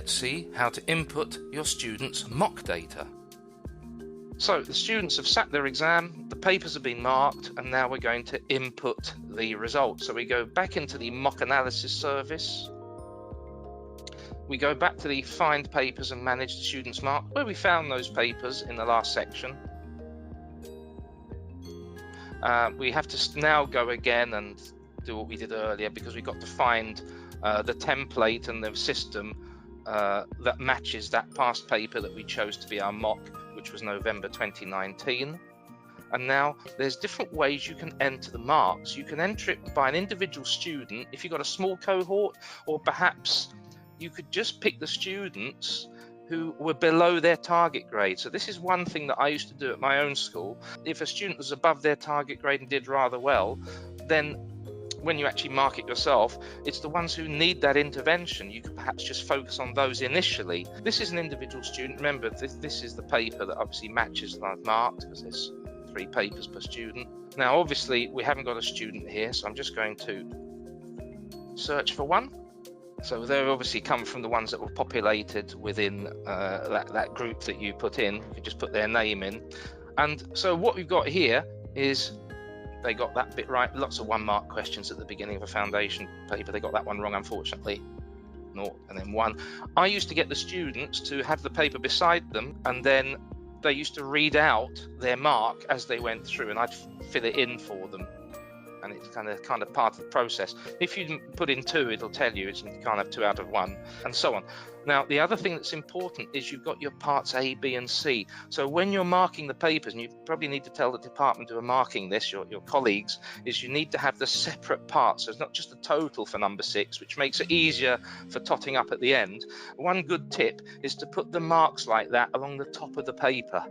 let's see how to input your students' mock data. So the students have sat their exam, the papers have been marked, and now we're going to input the results. So we go back into the mock analysis service. We go back to the find papers and manage the students' mark, where we found those papers in the last section. We have to now go again and do what we did earlier, because we got to find the template and the system that matches that past paper that we chose to be our mock, which was November 2019. And now there's different ways you can enter the marks. You can enter it by an individual student if you've got a small cohort, or perhaps you could just pick the students who were below their target grade. So this is one thing that I used to do at my own school. If a student was above their target grade and did rather well, then when you actually mark it yourself, it's the ones who need that intervention. You could perhaps just focus on those initially. This is an individual student. Remember, this is the paper that obviously matches that I've marked, because there's 3 papers per student. Now, obviously, we haven't got a student here, so I'm just going to search for one. So they obviously come from the ones that were populated within that group that you put in. You can just put their name in. And so what we've got here is they got that bit right. Lots of 1-mark questions at the beginning of a foundation paper. They got that one wrong, unfortunately. 0 and then 1. I used to get the students to have the paper beside them, and then they used to read out their mark as they went through, and I'd fill it in for them. And it's kind of part of the process. If you put in 2, it'll tell you you can't have 2 out of 1, and so on. Now, the other thing that's important is you've got your parts A, B, and C. So when you're marking the papers, and you probably need to tell the department who are marking this, your colleagues, is you need to have the separate parts. So it's not just a total for number 6, which makes it easier for totting up at the end. One good tip is to put the marks like that along the top of the paper,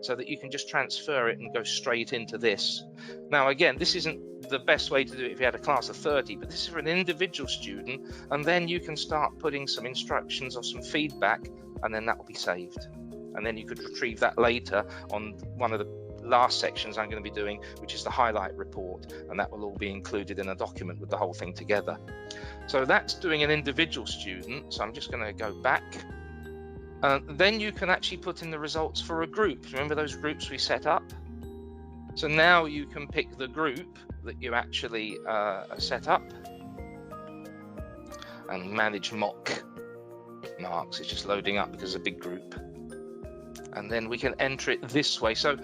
so that you can just transfer it and go straight into this. Now, again, this isn't the best way to do it if you had a class of 30, but this is for an individual student, and then you can start putting some instructions or some feedback, and then that will be saved. And then you could retrieve that later on one of the last sections I'm going to be doing, which is the highlight report, and that will all be included in a document with the whole thing together. So that's doing an individual student. So I'm just going to go back. Then you can actually put in the results for a group. Remember those groups we set up? So now you can pick the group that you actually set up and manage mock marks. It's just loading up because it's a big group. And then we can enter it this way. So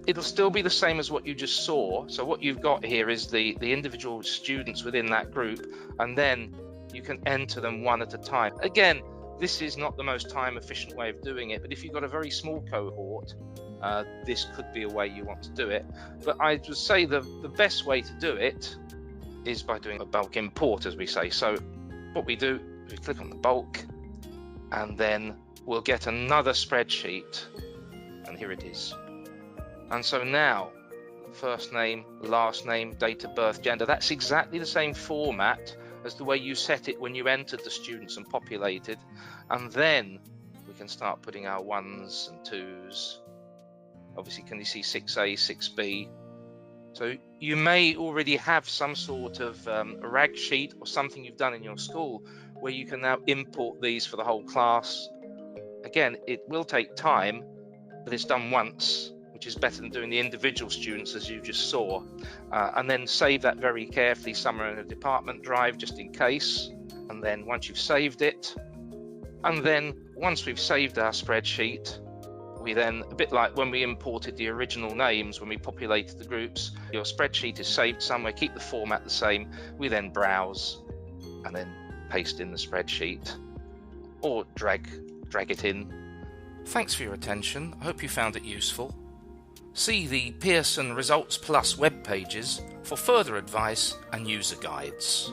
it'll still be the same as what you just saw. So what you've got here is the individual students within that group, and then you can enter them one at a time. Again, this is not the most time efficient way of doing it, but if you've got a very small cohort, this could be a way you want to do it. But I would say the best way to do it is by doing a bulk import, as we say. So what we do, we click on the bulk, and then we'll get another spreadsheet, and here it is. And so now, first name, last name, date of birth, gender, that's exactly the same format as the way you set it when you entered the students and populated. And then we can start putting our 1s and 2s. Obviously, can you see 6A, 6B? So you may already have some sort of a rag sheet or something you've done in your school where you can now import these for the whole class. Again, it will take time, but it's done once, which is better than doing the individual students as you just saw. And then save that very carefully somewhere in a department drive just in case. And then once you've saved it, and then once we've saved our spreadsheet, we then, a bit like when we imported the original names, when we populated the groups, your spreadsheet is saved somewhere, keep the format the same. We then browse and then paste in the spreadsheet or drag it in. Thanks for your attention. I hope you found it useful. See the Pearson ResultsPlus web pages for further advice and user guides.